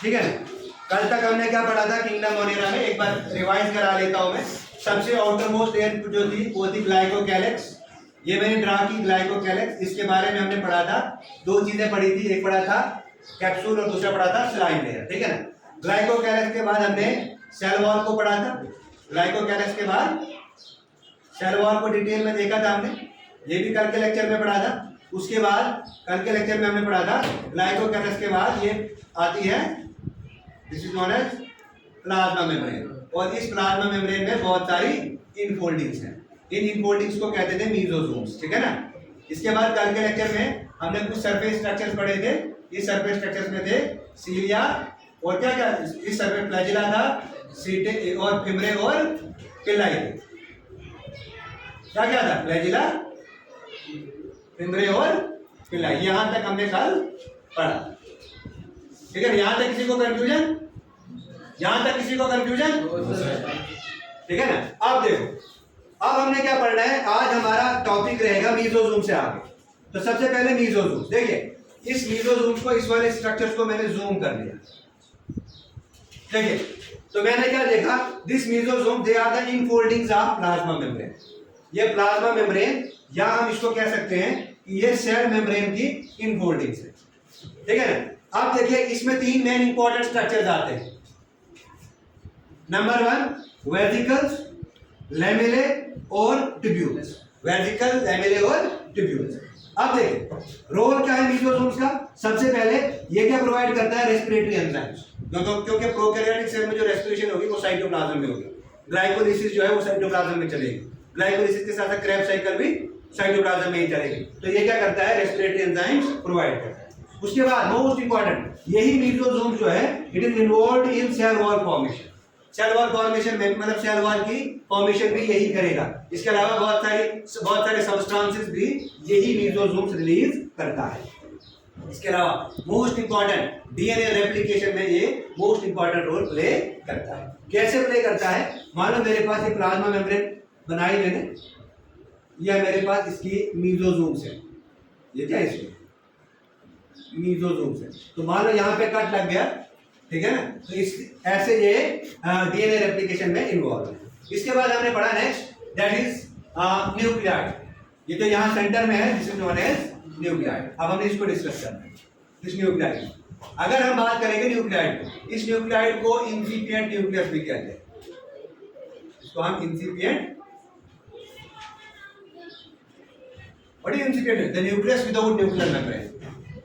ठीक है ना। कल तक हमने क्या पढ़ा था किंगडम मोनेरा में, एक बार रिवाइज करा लेता हूं मैं। सबसे आउटर मोस्ट लेयर जो थी वो थी ग्लाइकोकैलिक्स। ये मैंने ड्रा की ग्लाइकोकैलिक्स। इसके बारे में हमने पढ़ा था, दो चीजें पढ़ी थी, एक पढ़ा था कैप्सूल और दूसरा पढ़ा था स्लाइम लेयर, ठीक है ना। ग्लाइकोकैलिक्स के बाद हमने सेल वॉल को पढ़ा था। ग्लाइकोकैलिक्स के बाद सेल वॉल को डिटेल में देखा था हमने, ये भी कल के लेक्चर में पढ़ा था। उसके बाद कल के लेक्चर में हमने पढ़ा था ग्लाइकोकैलिक्स के बाद ये आती है, this is known as plasma membrane. और इस प्लाज्मा मेम्ब्रेन में बहुत सारी इनफोल्डिंग्स हैं। इन इनफोल्डिंग्स को कहते थे मीसोसोम्स, ठीक है ना। इसके बाद कल के लेक्चर में हमने कुछ सरफेस स्ट्रक्चर्स पढ़े थे। इस सरफेस स्ट्रक्चर्स में थे सीलिया और क्या क्या, इस सरफेस फ्लैजिला था, सीटे और फिमरे और पिलाई थे। क्या क्या था, फ्लैजिला, फिमरे और पिलाई। यहां तक हमने कल पढ़ा, ठीक है। यहां तक किसी को कंफ्यूजन, यहां तक किसी को कंफ्यूजन, ठीक है ना। अब देखो, अब हमने क्या पढ़ना है, आज हमारा टॉपिक रहेगा मीसोसोम से आगे। तो सबसे पहले मीसोसोम, देखिए इस मीसोसोम को, इस वाले स्ट्रक्चर्स को मैंने जूम कर लिया, देखिए। तो मैंने क्या देखा, this mesosome they are the infoldings of plasma membrane. ये प्लाज्मा मेम्ब्रेन, या हम इसको कह सकते हैं कि ये सेल मेम्ब्रेन की इनफोल्डिंग्स है, ठीक है ना। अब देखिए इसमें तीन मेन इंपॉर्टेंट स्ट्रक्चर्स आते हैं। नंबर 1 वेसिकल्स, लैमेले और ट्यूब्यूल्स। वेसिकल, लैमेले और ट्यूब्यूल्स। अब देखिए रोल क्या है मीसोसोम्स का। सबसे पहले ये क्या प्रोवाइड करता है, रेस्पिरेटरी एंजाइम्स, क्योंकि प्रोकैरियोटिक सेल में जो रेस्पिरेशन होगी वो साइटोप्लाज्म में होगी। ग्लाइकोलिसिस जो है वो साइटोप्लाज्म में चलेगी। ग्लाइकोलिसिस के साथ क्रेब्स साइकिल भी साइटोप्लाज्म में ही चलेगी। तो ये क्या करता है, रेस्पिरेटरी एंजाइम्स प्रोवाइड करता है। उसके बाद मोस्ट इंपॉर्टेंट, यही मीसोसोम जो है it is involved in cell wall formation. Cell wall formation में मतलब सेल वॉल की फॉर्मेशन भी यही करेगा। इसके अलावा बहुत सारे सबस्टांसेस भी यही मीसोसोम रिलीज करता है। इसके अलावा मोस्ट इंपॉर्टेंट डीएनए रेप्लिकेशन में ये मोस्ट इंपॉर्टेंट रोल प्ले करता है। कैसे प्ले करता है, मान लो मेरे पास ये प्लाज्मा मेम्ब्रेन बनाई मैंने, यह मेरे पास इसकी मीसोसोम्स है, ये क्या है इसमें मीसोसोम्स है। तो मान लो यहाँ पे कट लग गया, ठीक है ना। तो इस ऐसे ये डीएनए रेप्लिकेशन में इन्वॉल्व है। इसके बाद हमने पढ़ा नेक्स्ट, दैट इज न्यूक्लियाइड। ये तो यहाँ सेंटर में है, this is known as nucleoid. अब हमने इसको डिस्कस करना है, इस न्यूक्लियाइड। अगर हम बात करेंगे न्यूक्लियाइड को, इस न्यूक्लियाइड को इंसिपिएंट न्यूक्लियस भी कहते हैं। इसको हम incipient, what is incipient, the nucleus without nuclear membrane.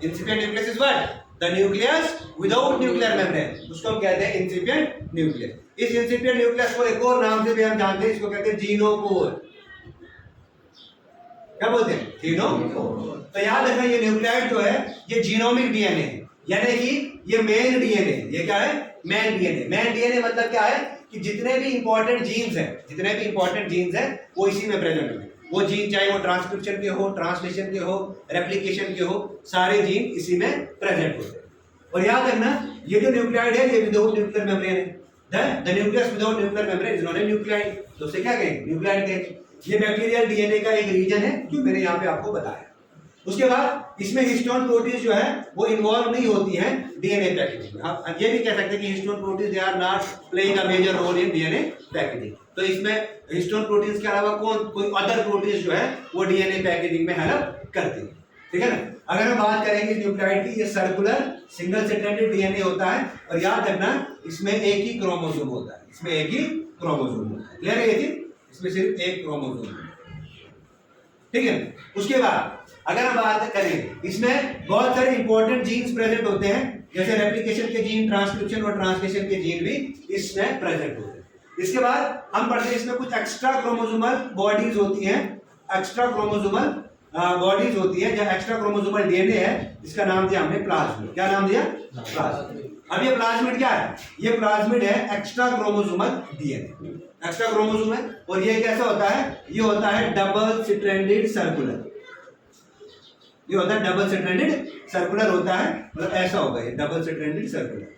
Incipient nucleus is what, the nucleus without nuclear membrane, उसको हम कहते हैं इंसिपिएंट न्यूक्लियस। इस इंसिपिएंट न्यूक्लियस को एक और नाम से भी हम जानते हैं, इसको कहते हैं जीनोकोर। क्या बोलते हैं, जीनोकोर। तो याद रखना ये न्यूक्लियाइड जो है ये जीनोमिक डीएनए है, यानी कि ये मेन डीएनए। ये क्या है, मेन डीएनए। मेन डीएनए मतलब क्या है कि जितने भी इंपॉर्टेंट जीन्स हैं, जितने भी इंपॉर्टेंट जीन्स हैं वो इसी में प्रेजेंट होंगे। वो जीन चाहे वो ट्रांसक्रिप्शन के हो, ट्रांसलेशन के हो, रेप्लिकेशन के हो, सारे जीन इसी में प्रेजेंट होते हैं। और याद रखना ये जो न्यूक्लियाइड है ये विदाउट न्यूक्लियर मेम्ब्रेन है। The nucleus without nuclear membrane is known as nucleoid. तो उसे क्या कहेंगे, न्यूक्लियाइड कहेंगे। ये बैक्टीरियल डीएनए का एक रीजन है जो मैंने यहाँ पे आपको बताया। उसके बाद इसमें हिस्टोन प्रोटीन्स जो है वो इन्वॉल्व नहीं होती हैं डीएनए पैकेजिंग में। हम ये भी कह सकते हैं कि histone proteins they are not playing a major role in DNA packaging. तो इसमें हिस्टोन प्रोटीन्स के अलावा कोई अदर प्रोटीन्स जो है वो डीएनए पैकेजिंग में हेल्प करती है, ठीक है ना। अगर हम बात करेंगे न्यूक्लियाइड की, ये सर्कुलर सिंगल स्ट्रैंडेड डीएनए होता है। और याद रखना इसमें एक ही क्रोमोसोम होता है, इसमें एक ही क्रोमोसोम होता है। क्लियर है ये चीज, इसमें सिर्फ एक क्रोमोसोम है, ठीक है। उसके बाद अगर हम बात करें, इसमें बहुत सारे इंपॉर्टेंट जीन्स प्रेजेंट होते हैं, जैसे रेप्लिकेशन के जीन, ट्रांसक्रिप्शन और ट्रांसलेशन के जीन भी इसमें प्रेजेंट होते हैं। इसके बाद हम पढ़ते हैं इसमें कुछ एक्स्ट्रा क्रोमोसोमल बॉडीज होती हैं, एक्स्ट्रा क्रोमोसोमल बॉडीज होती है, जहां एक्स्ट्रा क्रोमोसोमल डीएनए है, इसका नाम दिया हमने प्लाज्मिड। क्या नाम दिया, प्लाज्मिड। अब ये प्लाज्मिड क्या है, ये प्लाज्मिड है extra chromosomal DNA, extra chromosome है। और ये कैसा होता है, ये होता है डबल स्ट्रैंडेड सर्कुलर। ये होता है डबल स्ट्रैंडेड सर्कुलर होता है, मतलब ऐसा होगा ये डबल स्ट्रैंडेड सर्कुलर।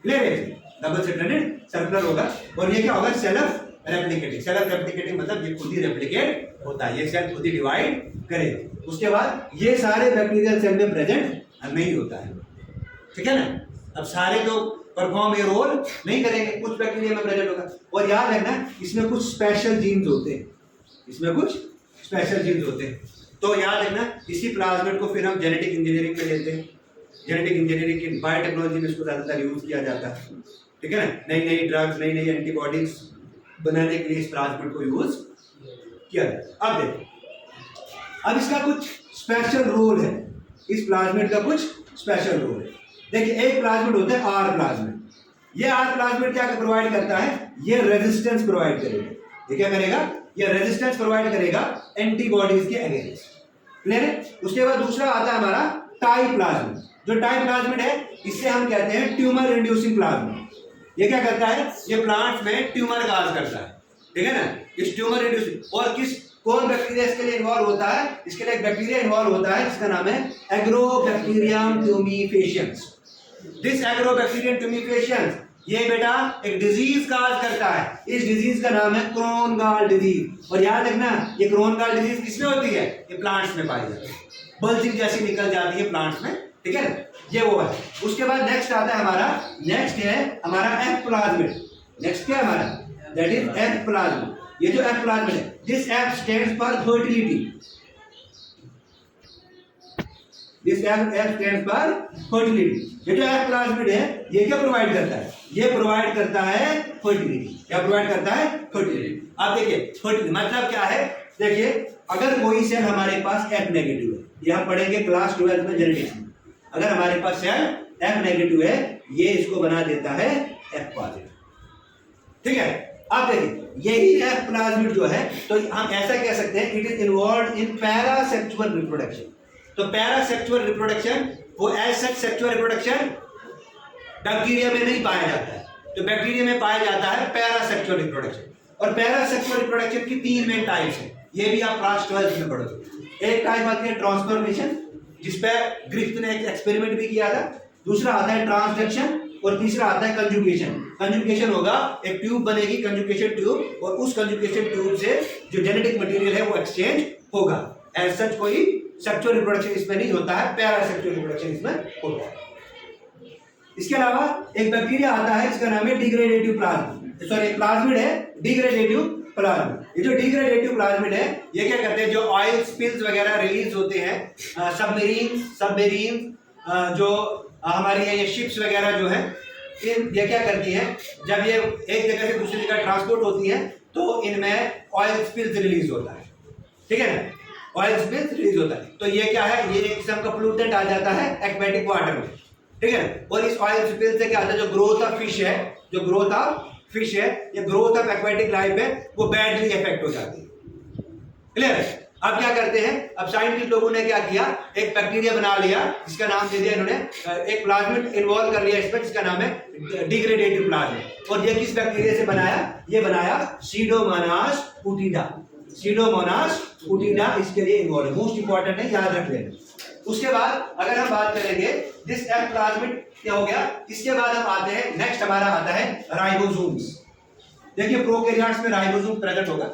क्लियर है, डबल स्ट्रैंडेड सर्कुलर होगा। और ये क्या होगा, सेल्फ रेप्लिकेटिंग। सेल्फ रेप्लिकेटिंग मतलब ये खुद ही रेप्लिकेट होता है, ये सेल खुद ही डिवाइड करेगा। उसके बाद ये सारे बैक्टीरियल सेल में प्रेजेंट नहीं होता है, ठीक है ना। अब सारे लोग परफॉर्म ये रोल नहीं करेंगे, कुछ बैक्टीरिया में प्रेजेंट होगा। और याद रखना इसमें कुछ स्पेशल जीन्स होते हैं, इसमें कुछ स्पेशल जीन्स होते हैं। तो याद रखना इसी प्लाज्मिड को फिर हम जेनेटिक इंजीनियरिंग में लेते हैं। जेनेटिक इंजीनियरिंग की बायोटेक्नोलॉजी में इसको ज़्यादातर यूज़ किया जाता है, ठीक है ना। नई नई ड्रग्स, नई नई एंटीबॉडीज बनाने के लिए इस प्लाज्मिड को यूज़ किया जाता है। अब देखो, अब इसका कुछ स्पेशल रोल है, इस प्लाज्मिड का कुछ स्पेशल रोल है। देखिए एक प्लाज्मिड होता है आर प्लाज्मिड। ये आर प्लाज्मिड क्या प्रोवाइड करता है, ये रेजिस्टेंस प्रोवाइड करेगा। ये क्या करेगा, ये रेजिस्टेंस प्रोवाइड करेगा एंटीबॉडीज के अगेंस्ट, क्लियर है। उसके बाद दूसरा आता है हमारा टाई प्लाज्मिड। जो टाई प्लाज्मिड है इससे हम कहते हैं ट्यूमर इंड्यूसिंग प्लाज्मिड। ये क्या करता है, ये प्लांट्स में ट्यूमर काज करता है, ठीक है ना। इस ट्यूमर इंड्यूसिंग और कौन बैक्टीरिया इसके लिए इन्वॉल्व होता है, इसके लिए एक बैक्टीरिया इन्वॉल्व होता है जिसका नाम है agrobacterium tumefaciens. This agrobacterium tumefaciens ये बेटा एक डिजीज काज करता है। इस डिजीज का नाम है क्रोन गॉल डिजीज। और याद रखना ये क्रोन गॉल डिजीज किसमें होती है, ये प्लांट्स में पाई जाती है, बल्जिंग जैसी निकल जाती है प्लांट्स में, ठीक है। ये वो है। उसके बाद नेक्स्ट आता है हमारा, नेक्स्ट है हमारा एफ प्लाज्मिड। नेक्स्ट क्या है हमारा, दैट इज एफ प्लाज्मिड। ये जो एफ प्लाज्मिड है, this F stands for fertility. This F stands for fertility. ये जो एफ प्लाज्मिड है ये क्या प्रोवाइड करता है, ये प्रोवाइड करता है फर्टिलिटी। क्या प्रोवाइड करता है, फर्टिलिटी। अब देखिए फर्टिलिटी मतलब क्या है, देखिए अगर कोई सेल हमारे पास एफ नेगेटिव है, ये हम पढ़ेंगे क्लास 12 में जेनेटिक्स में। अगर हमारे पास सेल एफ नेगेटिव है ये इसको बना देता है एफ पॉजिटिव, ठीक है। अब देखिए यही एफ प्लाज्मिड जो है, तो हम ऐसा कह सकते हैं it is involve in parasexual reproduction. तो पैरासेक्सुअल रिप्रोडक्शन वो as such sexual reproduction bacteria में नहीं पाया जाता है, तो बैक्टीरिया में पाया जाता है पैरासेक्सुअल रिप्रोडक्शन। और पैरासेक्सुअल रिप्रोडक्शन की 3 मेन टाइप्स हैं, ये भी आप क्लास 12 में पढ़ोगे। एक टाइप आती है ट्रांसफॉर्मेशन, जिस पे ग्रिफ्थ ने एक एक्सपेरिमेंट भी किया था। दूसरा आता है ट्रांसडक्शन और तीसरा आता है कंजुगेशन। कंजुगेशन होगा, एक ट्यूब बनेगी कंजुगेशन ट्यूब, और उस कंजुगेशन ट्यूब से जो जेनेटिक मटेरियल है वो एक्सचेंज होगा। एज सच कोई सेक्सुअल रिप्रोडक्शन इसमें नहीं होता है, पैरासेक्सुअल रिप्रोडक्शन इसमें होता है। इसके अलावा एक बैक्टीरिया आता है जिसका नाम है डिग्रेडेटिव प्लाज्मिड, सॉरी प्लाज्मिड है डिग्रेडेटिव प्लाज्मिड। ये जो डिग्रेडेटिव प्लाज्मिड है ये क्या करते हैं, जो ऑयल स्पिल्स वगैरह रिलीज होते हैं सबमरीन जो हमारी ये शिप्स वगैरह जो है ये क्या करती है, जब ये एक जगह से दूसरी जगह ट्रांसपोर्ट होती है तो इनमें ऑयल स्पिल्स रिलीज होता है, ठीक है ना। ऑयल स्पिल्स रिलीज होता है तो ये क्या है, ये एक किस्म का पोल्यूटेंट आ जाता है एक्वेटिक वाटर में, ठीक है ना। और इस ऑयल स्पिल से क्या होता है, जो ग्रोथ ऑफ फिश है, जो ग्रोथ ऑफ फिश है, ये ग्रोथ ऑफ एक्वेटिक लाइफ है, वो बैडली इफेक्ट हो जाती है, क्लियर है। अब क्या करते हैं, अब साइंटिस्ट लोगों ने क्या किया, एक बैक्टीरिया बना लिया जिसका नाम दे दिया इन्होंने, एक प्लाज्मिड इन्वॉल्व कर लिया इसमें जिसका नाम है डिग्रेडेटिव प्लाज्मिड। और ये किस बैक्टीरिया से बनाया, ये बनाया सीडोमोनास फुटिडा। सीडोमोनास फुटिडा इसके लिए इन्वॉल्व है, मोस्ट इंपॉर्टेंट है, याद रख लेना। उसके बाद अगर हम बात करेंगे दिस एफ प्लाज्मिड क्या हो गया, इसके बाद हम आते हैं नेक्स्ट हमारा आता है राइबोसोम्स। देखिए प्रोकैरियोट्स में राइबोसोम प्रेजेंट होगा,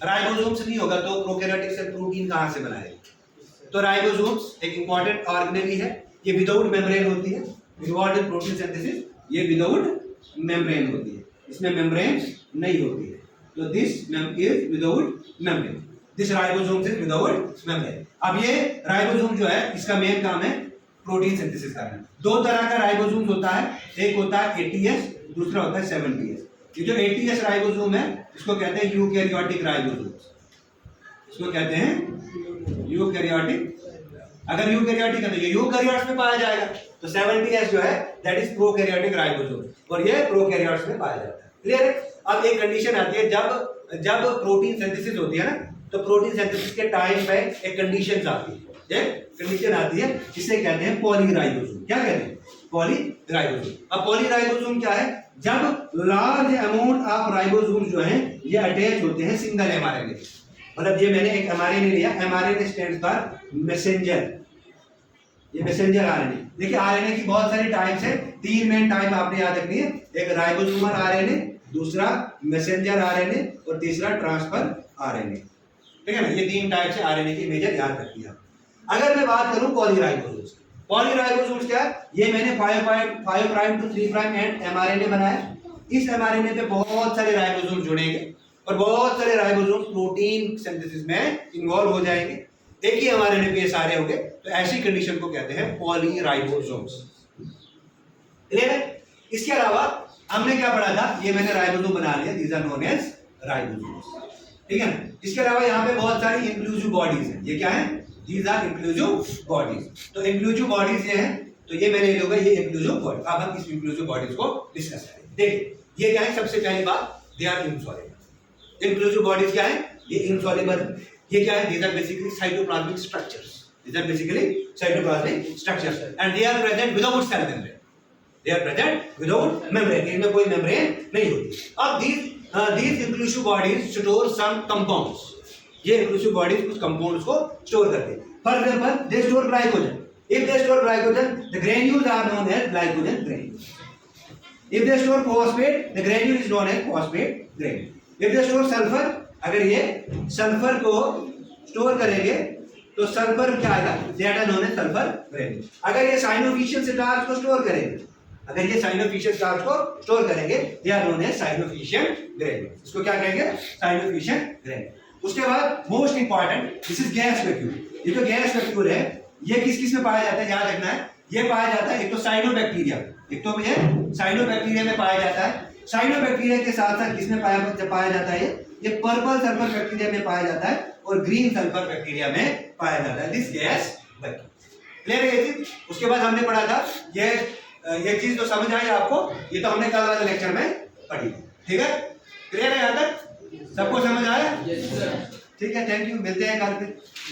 राइबोसोम्स नहीं होगा तो प्रोकैरियोटिक सेल प्रोटीन कहां से बनाएगा। तो राइबोसोम्स एक इंपॉर्टेंट ऑर्गेनेली है, ये विदाउट मेम्ब्रेन होती है, इन्वॉल्व्ड इन प्रोटीन सिंथेसिस, ये विदाउट मेम्ब्रेन होती है, इसमें मेम्ब्रेन नहीं होती है। तो this is without membrane, this ribosomes is without membrane. अब ये राइबोसोम जो है इसका मेन काम है प्रोटीन सिंथेसिस करना। 2 तरह का राइबोसोम होता है, एक होता है एटीएस, दूसरा होता है 7टीएस। ये जो एटीएस राइबोसोम है इसको कहते हैं यूकैरियोटिक राइबोसोम, इसको कहते हैं यूकैरियोटिक। अगर यूकैरियोटिक है तो ये यूकैरियोट्स में पाया जाएगा, तो 7टीएस जो है दैट इज प्रोकैरियोटिक राइबोसोम, और ये प्रोकैरियोट्स में पाया जाता है, क्लियर है। अब एक कंडीशन आती है, जब प्रोटीन सिंथेसिस होती है ना, तो प्रोटीन सिंथेसिस के टाइम पे एक कंडीशन आती है, एक कंडीशन आती है जिसे कहते हैं पॉलीराइबोसोम। क्या कहते हैं, पॉलीराइबोसोम। अब पॉलीराइबोसोम क्या है, जब लार्ज अमाउंट ऑफ राइबोसोम जो हैं ये अटैच होते हैं सिंगल एमआरएनए, मतलब ये मैंने एक एमआरएनए लिया, एमआरएनए स्टैंड्स फॉर मैसेंजर, ये मैसेंजर आरएनए। देखिए आरएनए की बहुत सारी टाइप्स है, 3 मेन टाइप आपने याद रखनी है, एक राइबोसोमल आरएनए, दूसरा मैसेंजर आरएनए और तीसरा ट्रांसफर आरएनए, ठीक है ना। ये 3 टाइप से आरएनए की मेजर याद रखिए आप। अगर मैं बात करूं पॉलीराइबोसोम्स, पॉलीराइबोसोम्स क्या है? ये मैंने 5 prime to 3 prime and mRNA बनाया। इस एमआरएनए पे बहुत सारे राइबोसोम जुड़ेंगे और बहुत सारे राइबोसोम प्रोटीन सिंथेसिस में इन्वॉल्व हो जाएंगे। एक ही एमआरएनए पे ये सारे होंगे, तो ऐसी कंडीशन को कहते हैं पॉलीराइबोसोम्स। क्लियर है? इसके अलावा हमने क्या पढ़ा था? ये मैंने राइबोसोम बना लिया, these are known as ribosomes. ठीक है ना? इसके अलावा यहाँ पे बहुत सारी इंक्लूसिव बॉडीज हैं। ये क्या है? These are inclusive bodies. तो इंक्लूसिव बॉडीज ये हैं, तो ये मैंने लूंगा ये इंक्लूसिव बॉडी। अब हम इस इंक्लूसिव बॉडीज को डिस्कस करेंगे। देखिए ये क्या है? सबसे पहली बात, they are insoluble. Inclusive bodies क्या है? ये इनसॉल्युबल। ये क्या है? These are basically cytoplasmic structures. These are basically cytoplasmic structures and they are present without cell membrane. They are present without membrane. इनमें कोई membrane नहीं होती। अब these inclusive bodies store some compounds. ये inclusive bodies कुछ compounds को store करते हैं। For example, they store glycogen. If they store glycogen, the granules are known as glycogen granules. If they store phosphate, the granule is known as phosphate granule. If they store sulfur, अगर ये sulphur को store करेंगे तो sulphur क्या आएगा? That are known as sulphur granule. अगर ये साइनोफिशियल starch को स्टोर करेंगे, अगर ये साइनोफिशियल स्टार्च को स्टोर करेंगे, they are known as cyanophycean granule. इसको क्या कहेंगे? Cyanophycean granule. उसके बाद most important, this is gas vacuole. ये जो गैस वैक्यूल है, ये किस किस में पाया जाता है? याद रखना है, ये पाया जाता है एक तो साइनोबैक्टीरिया, एक तो ये साइनोबैक्टीरिया में पाया जाता है। साइनोबैक्टीरिया के साथ साथ किसमें पाया जाता है? ये पर्पल सल्फर बैक्टीरिया में पाया जाता है और ग्रीन सल्फर बैक्टीरिया में पाया जाता है। This gas vacuole. क्लियर है ये चीज? उसके बाद हमने पढ़ा था ये चीज तो समझ आई आपको? ये तो हमने कल वाले लेक्चर में पढ़ी। ठीक है? क्लियर है? यहाँ तक सबको समझ आया? ठीक है, थैंक यू। मिलते हैं कल फिर।